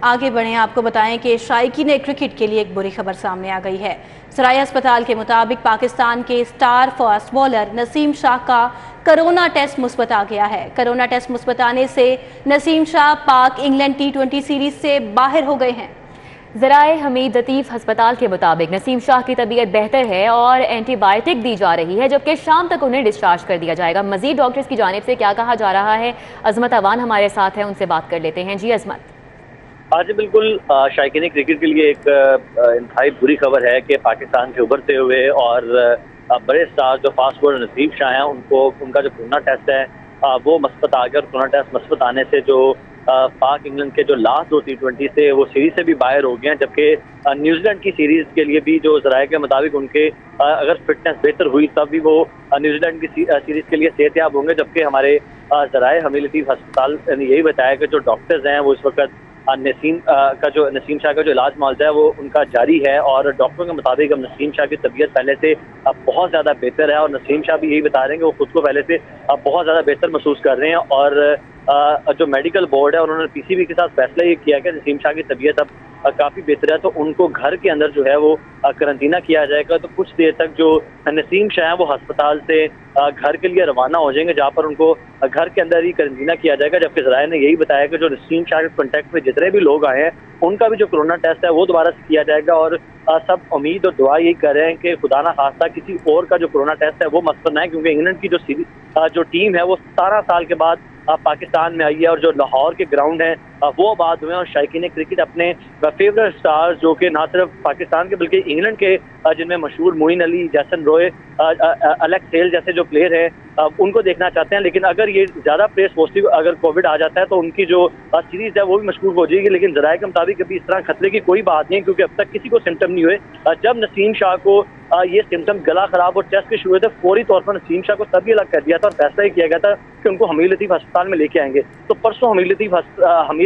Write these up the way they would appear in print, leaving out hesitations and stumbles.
आगे बढ़ें, आपको बताएं कि शायकीन क्रिकेट के लिए एक बुरी खबर सामने आ गई है। सराय अस्पताल के मुताबिक पाकिस्तान के star fast bowler Naseem Shah का कोरोना टेस्ट मुस्बत आ गया है। कोरोना टेस्ट मुस्बत आने से नसीम शाह पाक इंग्लैंड T20 सीरीज से बाहर हो गए हैं। ज़राए हमीद लतीफ़ अस्पताल के मुताबिक नसीम शाह की तबीयत बेहतर है और एंटीबायोटिक दी जा रही है, जबकि शाम तक उन्हें डिस्चार्ज कर दिया जाएगा। मजीद डॉक्टर्स की जानिब से क्या कहा जा रहा है, अजमत अवान हमारे साथ है, उनसे बात कर लेते हैं। जी अजमत। आज बिल्कुल शायकीन क्रिकेट के लिए एक इंतहाई बुरी खबर है कि पाकिस्तान के उभरते हुए और बड़े स्टार जो फास्ट बॉलर नसीम शाह हैं, उनका जो कोरोना टेस्ट है वो मस्बत आ गया। और कोरोना टेस्ट मस्बत आने से जो पाक इंग्लैंड के जो लास्ट 2 T20 से वो सीरीज से भी बाहर हो गए हैं, जबकि न्यूजीलैंड की सीरीज के लिए भी जो ज़राए के मुताबिक उनके अगर फिटनेस बेहतर हुई तब भी वो न्यूजीलैंड की सीरीज के लिए सेहतयाब होंगे। जबकि हमारे ज़राए हमीद लतीफ़ अस्पताल ने यही बताया कि जो डॉक्टर्स हैं वो इस वक्त नसीम शाह का जो इलाज मुआवजा है वो उनका जारी है। और डॉक्टरों के मुताबिक अब नसीम शाह की तबीयत पहले से बहुत ज़्यादा बेहतर है और नसीम शाह भी यही बता रहे हैं कि वो खुद को पहले से बहुत ज़्यादा बेहतर महसूस कर रहे हैं। और जो मेडिकल बोर्ड है उन्होंने पीसीबी के साथ फैसला ये किया कि नसीम शाह की तबीयत अब काफ़ी बेहतर है, तो उनको घर के अंदर जो है वो करंतना किया जाएगा। तो कुछ देर तक जो नसीम शाह है वो अस्पताल से घर के लिए रवाना हो जाएंगे, जहाँ पर उनको घर के अंदर ही करंतना किया जाएगा। जबकि ज़राए ने यही बताया कि जो नसीम शाह के कॉन्टैक्ट में जितने भी लोग आए हैं उनका भी जो कोरोना टेस्ट है वो दोबारा से किया जाएगा। और सब उम्मीद और दुआ यही कर रहे हैं कि खुदा ना खास्ता किसी और का जो कोरोना टेस्ट है वो मस्बत ना है, क्योंकि इंग्लैंड की जो टीम है वो 17 साल के बाद पाकिस्तान में आई है और जो लाहौर के ग्राउंड हैं वो आबाद हुए हैं। और शायकीन क्रिकेट अपने फेवरेट स्टार्स जो कि ना सिर्फ पाकिस्तान के बल्कि इंग्लैंड के जिनमें मशहूर मोइन अली, जैसन रॉय, एलेक्स हेल जैसे जो प्लेयर हैं उनको देखना चाहते हैं। लेकिन अगर ये ज़्यादा प्लेयर्स पॉजिटिव अगर कोविड आ जाता है तो उनकी जो सीरीज है वो भी मशकूक हो जाएगी। लेकिन ज़राए के मुताबिक अभी इस तरह खतरे की कोई बात नहीं है, क्योंकि अब तक किसी को सिम्टम नहीं हुए। जब नसीम शाह को ये सिम्टम गला खराब और चेस्ट के शुरू हुए थे, फौरी तौर पर नसीम शाह को तभी अलग कर दिया था और फैसला ये किया गया था कि उनको हमीद लतीफ़ अस्पताल में लेके आएंगे। तो परसों हमीद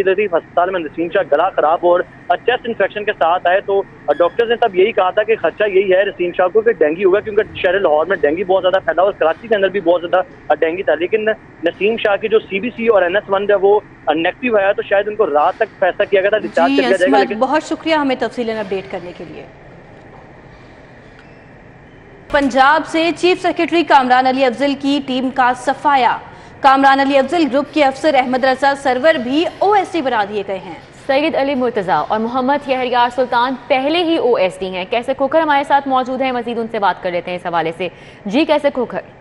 लतीफ़ अस्पताल में नसीम शाह गला खराब और चेस्ट इन्फेक्शन के साथ आए, तो डॉक्टर्स ने तब यही कहा था कि खर्चा यही है नसीम शाह को कि डेंगू होगा, क्योंकि शहर लाहौर में डेंगू बहुत ज्यादा फैला और कराची के अंदर भी बहुत ज्यादा डेंगू था। लेकिन नसीम शाह की जो CBC और NS1 है वो नेगेटिव आया, तो शायद उनको रात तक फैसला किया गया था डिस्चार्ज कर दिया जाएगा। लेकिन बहुत शुक्रिया हमें तफसीलन अपडेट करने के लिए। पंजाब से चीफ सेक्रेटरी कामरान अली अफजल की टीम का सफाया। कामरान अली अफजल ग्रुप के अफसर अहमद रजा सरवर भी OSD बना दिए गए हैं। सईद अली मुर्तज़ा और मोहम्मद यहयार सुल्तान पहले ही OSD हैं। कैसे खोखर हमारे साथ मौजूद हैं, मजीद उनसे बात कर लेते हैं इस हवाले से। जी कैसे खोखर।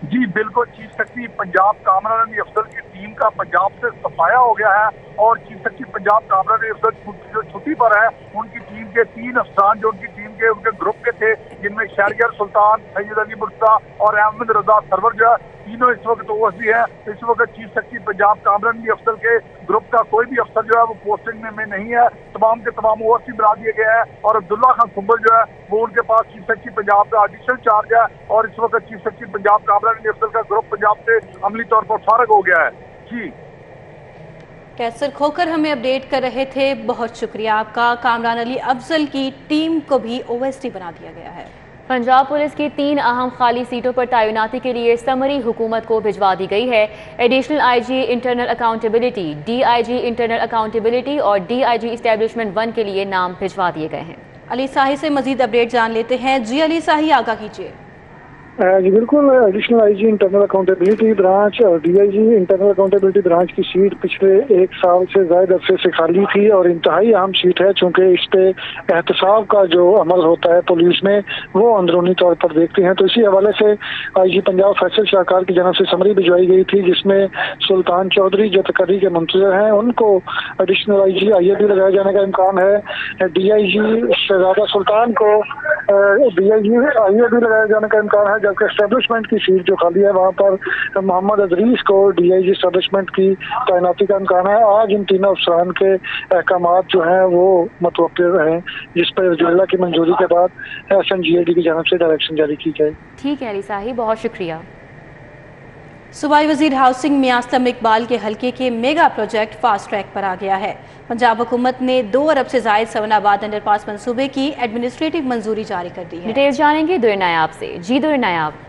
जी बिल्कुल, चीफ सेक्रेटरी पंजाब कामरान अली अफजल की टीम का पंजाब से सफाया हो गया है और चीफ सेक्रेटरी पंजाब कामरान अली अफजल जो छुट्टी पर है उनकी टीम के 3 अफसरान जो उनकी टीम के उनके ग्रुप के थे, जिनमें शहरियार सुल्तान, सैयद अली मुर्तज़ा और अहमद रजा सरवर जो है तीनों इस वक्त OSD है। इस वक्त चीफ सेक्रेटरी पंजाब कामरान अली अफजल के ग्रुप का कोई भी अफसर जो है वो पोस्टिंग में नहीं है, तमाम के तमाम OSD बना दिए गए हैं। और अब्दुल्ला खान सुंबल जो है वो उनके पास चीफ सेक्रेटरी पंजाब का एडिशनल चार्ज है और इस वक्त चीफ सेक्रेटरी पंजाब कामरान अली अफजल का ग्रुप पंजाब से अमली तौर पर फारग हो गया है। जी कैसर खोकर हमें अपडेट कर रहे थे, बहुत शुक्रिया आपका। कामरान अली अफजल की टीम को भी OSD बना दिया गया है। पंजाब पुलिस की 3 अहम खाली सीटों पर तैनाती के लिए समरी हुकूमत को भिजवा दी गई है। Additional IG internal accountability, DIG internal accountability और DIG इस्टेब्लिशमेंट 1 के लिए नाम भिजवा दिए गए हैं। अली साही से मजीद अपडेट जान लेते हैं। जी अली साही, आगाह कीजिए। जी बिल्कुल, additional IG internal accountability branch और DIG इंटरनल अकाउंटेबिलिटी ब्रांच की सीट पिछले 1 साल से ज्यादा अरसे से खाली थी और इंतहाई अहम सीट है, चूंकि इस पे एहतसाब का जो अमल होता है पुलिस में वो अंदरूनी तौर पर देखते हैं। तो इसी हवाले से IG पंजाब फैसल शाहकार की जानब से समरी भिजवाई गई थी, जिसमें सुल्तान चौधरी जो तकर्री के मुंतजर हैं उनको एडिशनल IG IAB लगाए जाने का इम्कान है। DIG शहजादा सुल्तान को DIG IAB लगाए जाने का इम्कान है, जबकि एस्टेब्लिशमेंट की सीट जो खाली है वहाँ पर मोहम्मद अदरीस को DIG एस्टेब्लिशमेंट की तैनाती का इम्कान है। आज इन तीनों अफसरान के अहकामात जो हैं वो मुतवक्किल हैं, जिस पर जिला की मंजूरी के बाद SNGAD की जानब से डायरेक्शन जारी की जाए। ठीक है अली साहिब, बहुत शुक्रिया। सूबाई वजीर हाउसिंग मियां असलम इकबाल के हल्के के मेगा प्रोजेक्ट फास्ट ट्रैक पर आ गया है। पंजाब हुकूमत ने 2 अरब से जायद सवनाबाद अंडरपास मंसूबे की एडमिनिस्ट्रेटिव मंजूरी जारी कर दी है। डिटेल्स जानेंगे दुर नायाब से। जी दुर नायाब।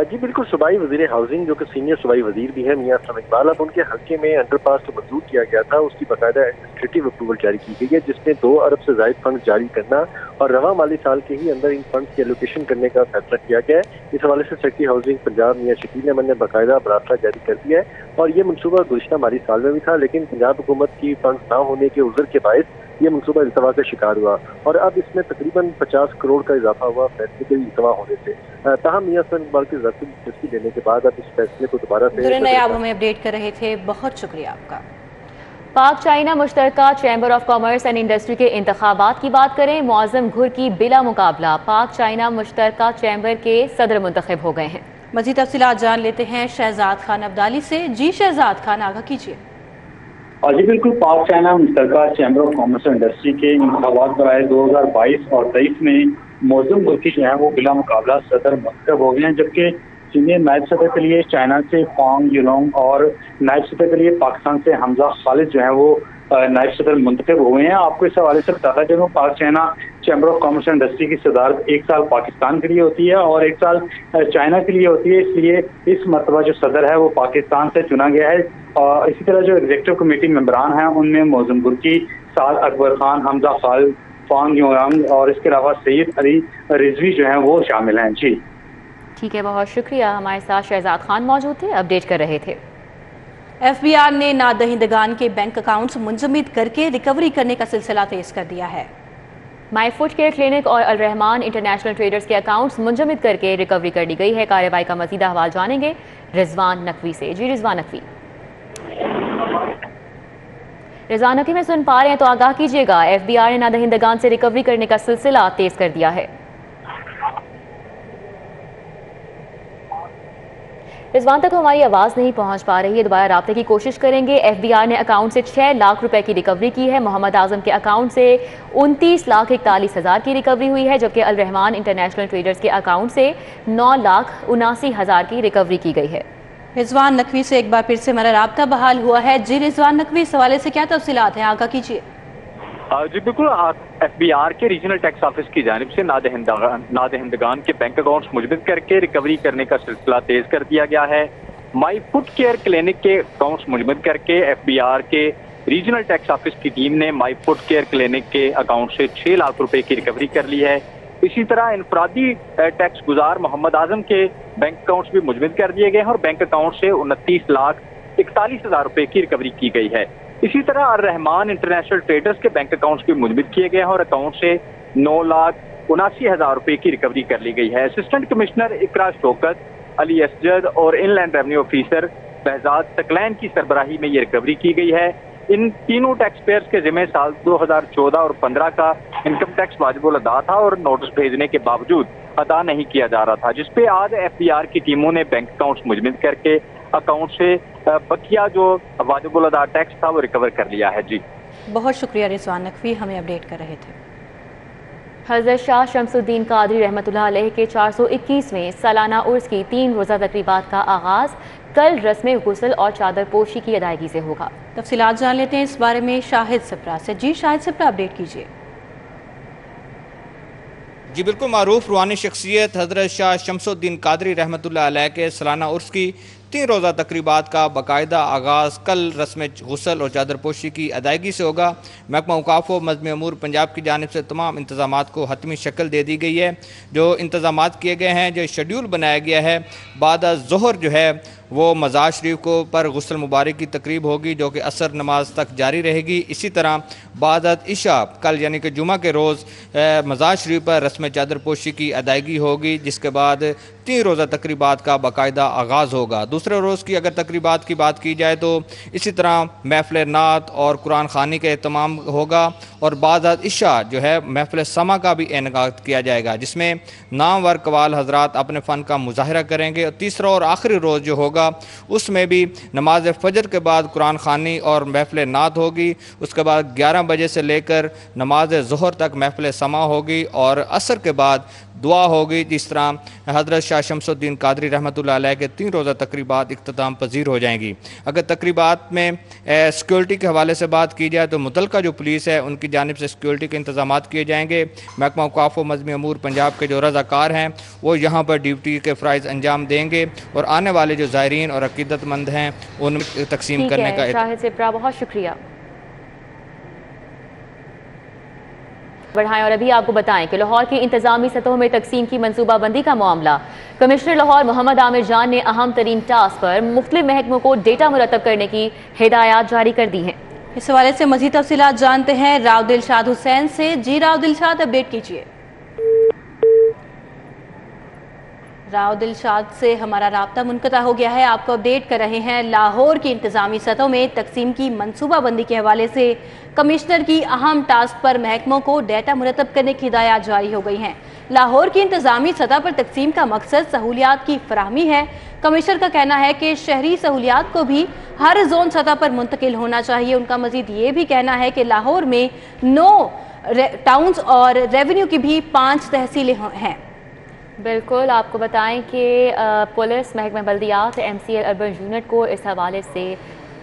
जी बिल्कुल, सूबाई वजीर हाउसिंग जो कि सीनियर सूबाई वजीर भी है मियां असलम इकबाल, अब उनके हल्के में अंडरपास जो मंजूर किया गया था उसकी बाकायदा एडमिनिस्ट्रेटिव अप्रूवल जारी की गई है, जिसमें 2 अरब से ज्यादा फंड जारी करना और रवा माली साल के ही अंदर इन फंड की एलोकेशन करने का फैसला किया गया है। इस हवाले से सेक्रेटरी हाउसिंग पंजाब मियां शकील अहमद ने बाकायदा बरासला जारी कर दिया है और ये मनसूबा गुज़िश्ता माली साल में भी था, लेकिन पंजाब हुकूमत की फंड ना होने के उज़र के बायस ये मनसूबा इल्तवा का शिकार हुआ और अब इसमें तकरीबन 50 करोड़ का इजाफा हुआ फैसले के इल्तवा होने से। ताहम मियां हसन इकबाल की ज़ाती दिलचस्पी देने के बाद अब इस फैसले को दोबारा से आप हमें अपडेट कर रहे थे, बहुत शुक्रिया आपका। पाक चाइना मुश्तरका chamber of commerce and industry के इंतखाबात की बात करें। मुआज़म घुर की बिला मुकाबला पाक चाइना मुश्तरका चैम्बर के सदर मुंतखब हो गए हैं। मज़ीद तफसीलात जान लेते हैं शहजाद खान अब्दाली से। जी शहजाद खान, आगाह कीजिए। जी बिल्कुल, पाक चाइना मुश्तरका chamber of commerce and industry के इंतखाबात कराए 2022 और 23 में मुआज़म घुर की जो है वो बिला मुकाबला सदर मुंतखब हो गए हैं, जबकि सीनियर नायब सदर के लिए चाइना से फांग युलोंग और नायब सदर के लिए पाकिस्तान से हमजा खालिद जो है वो नायब सदर मुंतखब हुए हैं। आपको इस हवाले से बताता चलूं, पाक China chamber of commerce and industry की सदारत 1 साल पाकिस्तान के लिए होती है और 1 साल चाइना के लिए होती है, इसलिए इस मरतबा जो सदर है वो पाकिस्तान से चुना गया है। और इसी तरह जो एग्जीक्यूटिव कमेटी मेंबरान हैं उनमें मुआज़म घुर की, साद अकबर खान, हमजा खालिद, फांग युलोंग और इसके अलावा सैयद अली रिजवी जो है वो शामिल हैं। जी ठीक है, बहुत शुक्रिया। हमारे साथ शहजाद खान मौजूद थे, अपडेट कर रहे थे। FBI ने नादहिंदगान के बैंक अकाउंट्स मुंजमद करके रिकवरी करने का सिलसिला तेज कर दिया है। माई फुट केयर क्लिनिक और अल रहमान इंटरनेशनल ट्रेडर्स के अकाउंट्स मुंजमद करके रिकवरी कर दी गई है। कार्रवाई का मजीद अहवाल जानेंगे रिजवान नकवी से। जी रिजवान नकवी, रिजवान नकवी में सुन पा रहे हैं तो आगाह कीजिएगा। FBI ने नादहिंदगान से रिकवरी करने का सिलसिला तेज कर दिया है। रिजवान तक हमारी आवाज़ नहीं पहुंच पा रही है, दोबारा राब्ते की कोशिश करेंगे। FBI ने अकाउंट से 6 लाख रुपए की रिकवरी की है। मोहम्मद आजम के अकाउंट से 29,41,000 की रिकवरी हुई है, जबकि अल रहमान इंटरनेशनल ट्रेडर्स के अकाउंट से 9,79,000 की रिकवरी की गई है। रिजवान नकवी से एक बार फिर से हमारा राब्ता बहाल हुआ है। जी रिजवान नकवी, इस हवाले से क्या तफसीलात हैं, आगाह कीजिए। जी बिल्कुल, FBI के रीजनल टैक्स ऑफिस की जानिब से नादहिंदगान के बैंक अकाउंट्स मुजमद करके रिकवरी करने का सिलसिला तेज कर दिया गया है। माई फुट केयर क्लिनिक के अकाउंट्स मुजमद करके FBI के रीजनल टैक्स ऑफिस की टीम ने माई फुट केयर क्लिनिक के अकाउंट से 6 लाख रुपए की रिकवरी कर ली है। इसी तरह इनफरादी टैक्स गुजार मोहम्मद आजम के बैंक अकाउंट्स भी मुजमद कर दिए गए हैं और बैंक अकाउंट से 29,41,000 रुपए की रिकवरी की गई है। इसी तरह अल रहमान इंटरनेशनल ट्रेडर्स के बैंक अकाउंट्स भी मुजमद किए गए हैं और अकाउंट से 9,79,000 रुपए की रिकवरी कर ली गई है। असिस्टेंट कमिश्नर इकरा शौकत, अली असजद और inland revenue officer Behzad Saqlain की सरबराही में ये रिकवरी की गई है। इन तीनों टैक्स पेयर्स के जिम्मे साल 2014 और 15 का इनकम टैक्स वाजिबुल अदा था और नोटिस भेजने के बावजूद अदा नहीं किया जा रहा था, जिसपे आज FBI की टीमों ने बैंक अकाउंट्स मुजमद करके अकाउंट से बकिया जो वाजिबुल अदा टैक्स था वो रिकवर कर लिया है। जी बहुत शुक्रिया रिजवान नकवी, हमें अपडेट कर रहे थे। हज़रत शाह शमसुद्दीन कादरी रहमतुल्लाह अलैह के 421वें सालाना उर्स की 3 रोज़ा तकरीबात का आगाज़ कल रस्म गुस्ल और चादर पोशी की अदायगी से होगा। तफसीलात जान लेते हैं इस बारे में शाहिद सिप्रा से। जी शाहिद सिप्रा, अपडेट कीजिए। जी बिल्कुल, मारूफ रूहानी शख्सियत हज़रत शाह शमसुद्दीन कादरी रहमतुल्लाह अलैह के सालाना उर्स की 3 रोज़ा तकरीबात का बाकायदा आगाज़ कल रस्म गुस्ल और चादर पोशी की अदायगी से होगा। महकमा औक़ाफ़ व मज़्म अमूर पंजाब की जानिब से तमाम इंतज़ामात को हतमी शक्ल दे दी गई है। जो इंतज़ामात किए गए हैं, जो शेड्यूल बनाया गया है, बाद ज़ोहर जो है वो मज़ार शरीफ को पर गुस्ल मुबारक की तकरीब होगी जो कि असर नमाज तक जारी रहेगी। इसी तरह बाद इशा कल यानी कि जुमा के रोज़ मज़ार शरीफ पर रस्म चादर पोशी की अदायगी होगी, जिसके बाद 3 रोज़ा तकरीबात का बाकायदा आगाज़ होगा। दूसरे रोज़ की अगर तकरीबात की बात की जाए तो इसी तरह महफ़िल नात और कुरान ख़ानी का एहतमाम होगा और बाद इशा जो है महफ़िल समा का भी इनेकाद किया जाएगा, जिसमें नामवर कवाल हजरात अपने फ़न का मुजाहरा करेंगे। और तीसरा और आखिरी रोज़ जो होगा उसमें भी नमाज फ़जर के बाद कुरान ख़ानी और महफ़िल नात होगी। उसके बाद 11 बजे से लेकर नमाज ज़ोहर तक महफ़िल समा होगी और असर के बाद दुआ होगी। जिस तरह हज़रत शाह शमसुद्दीन कादरी रहमतुल्लाह अलैह के 3 रोज़ा तकरीबात इख्तिताम पजीर हो जाएंगी। अगर तकरीबात में सिक्योरिटी के हवाले से बात की जाए तो मुतलका जो पुलिस है उनकी जानिब से सिक्योरिटी के इंतजाम किए जाएंगे। महकमा औक़ाफ़ व मज़्म अमूर पंजाब के जो रज़ाकार हैं वो यहाँ पर ड्यूटी के फ़राइज़ अंजाम देंगे और आने वाले जो ज़ायरीन और अक़ीदतमंद हैं उन तकसीम करने का। शाहिद सिप्रा, बहुत शुक्रिया। बढ़ाएं और अभी आपको बताएं कि लाहौर की इंतजामी सतहों में तकसीम की मंसूबाबंदी का मामला। कमिश्नर लाहौर मोहम्मद आमिर जान ने अहम तरीन टास्क पर मुख्तलिफ महकमों को डेटा मुरतब करने की हिदायत जारी कर दी हैं। इस हवाले से मजीद तफसीलात जानते हैं राव दिलशाद हुसैन से। जी राव दिलशाद, अपडेट कीजिए। राव दिलशाद से हमारा राब्ता मुनक़ता हो गया है। आपको अपडेट कर रहे हैं लाहौर की इंतजामी सतहों में तकसीम की मनसूबाबंदी के हवाले से कमिश्नर की अहम टास्क पर महकमों को डेटा मुरतब करने की हिदायत जारी हो गई हैं। लाहौर की इंतजामी सतह पर तकसीम का मकसद सहूलियात की फराहमी है। कमिश्नर का कहना है कि शहरी सहूलियात को भी हर जोन सतह पर मुंतकिल होना चाहिए। उनका मजीद ये भी कहना है कि लाहौर में 9 टाउन्स और रेवेन्यू की भी 5 तहसीलें हैं। बिल्कुल, आपको बताएं कि पुलिस महकमा बल्दियात MCL अर्बन यूनिट को इस हवाले से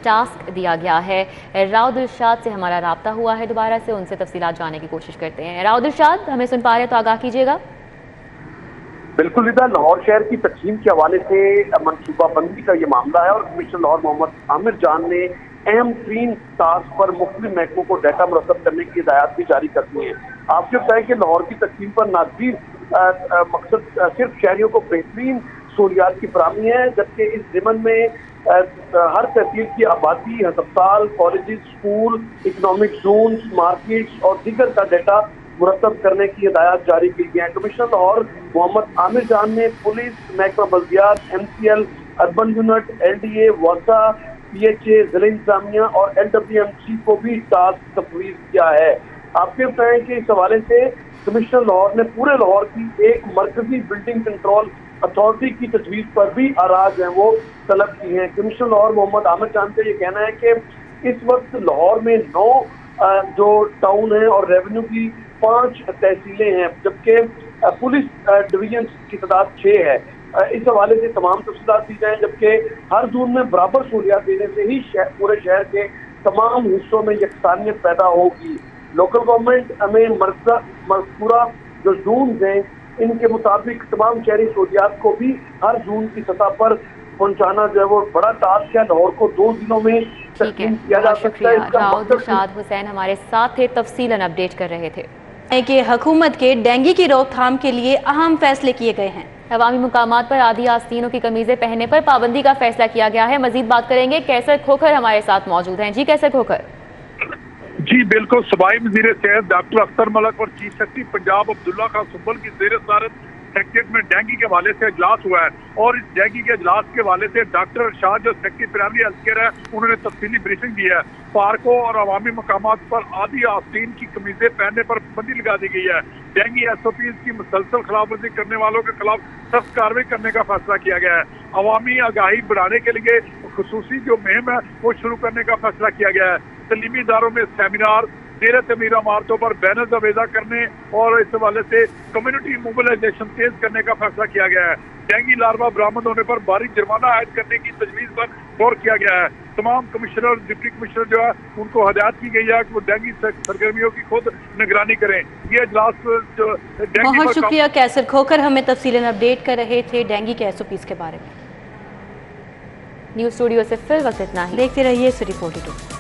टास्क दिया गया है। राव दिलशाद से हमारा राब्ता हुआ है, दोबारा से उनसे तफसीलात जानने की कोशिश करते हैं। राव दिलशाद, हमें सुन पा रहे हैं तो आगाह कीजिएगा। बिल्कुल लिदा, लाहौर शहर की तकसीम के हवाले से मनसूबाबंदी का ये मामला है और कमिश्नर लाहौर मोहम्मद आमिर जान ने अहम तीन टास्क पर मुख्तलिफ महकमों को डाटा मुरतब करने की हिदायत भी जारी कर दी है। आपको बताएं कि लाहौर की तकसीम पर नाज़रीन मकसद सिर्फ शहरियों को बेहतरीन सहूलियात की फराहमी है, जबकि इस ज़िमन में हर तहसील की आबादी, हस्पताल, college, school, economic zone, markets और दीगर का डाटा मुरतब करने की हिदायत जारी की गई है। कमिश्नर लाहौर मोहम्मद आमिर जान ने पुलिस, महकमा बल्दियात, MCL अर्बन यूनिट, LDA, वासा, PHA, जिला इंतजामिया और LWMC को भी टास्क तफवीज़ किया है। आपके बताएं कि इस हवाले से कमिश्नर लाहौर ने पूरे लाहौर की एक मरकजी बिल्डिंग कंट्रोल अथॉरिटी की तजवीज़ पर भी आराज है वो तलब की हैं। कमिश्नर लाहौर मोहम्मद आमिर जान का ये कहना है कि इस वक्त लाहौर में 9 जो टाउन हैं और रेवेन्यू की 5 तहसीलें हैं, जबकि पुलिस डिवीजन की तादाद 6 है। इस हवाले से तमाम तफसीलात दी जाएं, जबकि हर जोन में बराबर सहूलियात देने से ही पूरे शहर के तमाम हिस्सों में यकसानियत पैदा होगी। लोकल गवर्नमेंट में मज़कूरा जो जोन हैं, इनके मुताबिक तमाम शहरी सहूलियात को भी हर जोन की सतह पर पहुंचाना जो है वो बड़ा टास्क है। लाहौर को 2 जिलों में तकसीम किया जा सकता है। राव दिलशाद हुसैन हमारे साथ थे, तफसीलन अपडेट कर रहे थे कि हुकूमत के डेंगू की रोकथाम के लिए अहम फैसले किए गए हैं। अवामी मुकामात पर आधी आस्तीनों की कमीजें पहनने पर पाबंदी का फैसला किया गया है। मजीद बात करेंगे, कैसर खोखर हमारे साथ मौजूद हैं। जी कैसर खोखर। जी बिल्कुल, सूबाई वज़ीर सेहत डॉक्टर अख्तर मलिक और चीफ सेक्रेटरी पंजाब अब्दुल्ला खान सुब्बल की ज़ेर सदारत सेक्रेटरीट में डेंगू के हवाले से इजलास हुआ है और इस डेंगू के इजलास के हवाले से डॉक्टर अरशाद जो सेक्रेटरी प्राइमरी हेल्थ केयर है, उन्होंने तफसीली ब्रीफिंग दी है। पार्कों और अवामी मकामात पर आधी आस्तीन की कमीजें पहनने पर पाबंदी लगा दी गई है। डेंगू SOPs की मुसलसल खिलाफवर्जी करने वालों के खिलाफ सख्त कार्रवाई करने का फैसला किया गया है। अवामी आगाही बढ़ाने के लिए खुसूसी जो मुहिम है वो शुरू करने का फैसला किया गया है। तलीमी इदारों में सेमिनार, ज़ेर तमीर इमारतों पर बैनर आवेजा करने और इस हवाले से कम्युनिटी मोबिलाइजेशन तेज करने का फैसला किया गया है। डेंगू लार्वा बरामद होने पर भारी जुर्माना आयद करने की तजवीज़ पर गौर किया गया है। तमाम कमिश्नर, डिप्टी कमिश्नर जो है उनको हदायत की गई है कि वो डेंगू सरगर्मियों की खुद निगरानी करें। ये इजलास जो बहुत शुक्रिया कैसर खोखर, हमें तफसीलन अपडेट कर रहे थे डेंगू के SOPs के बारे में। न्यूज़ स्टूडियो से फिर वक्त इतना ही। देखते रहिए City 42।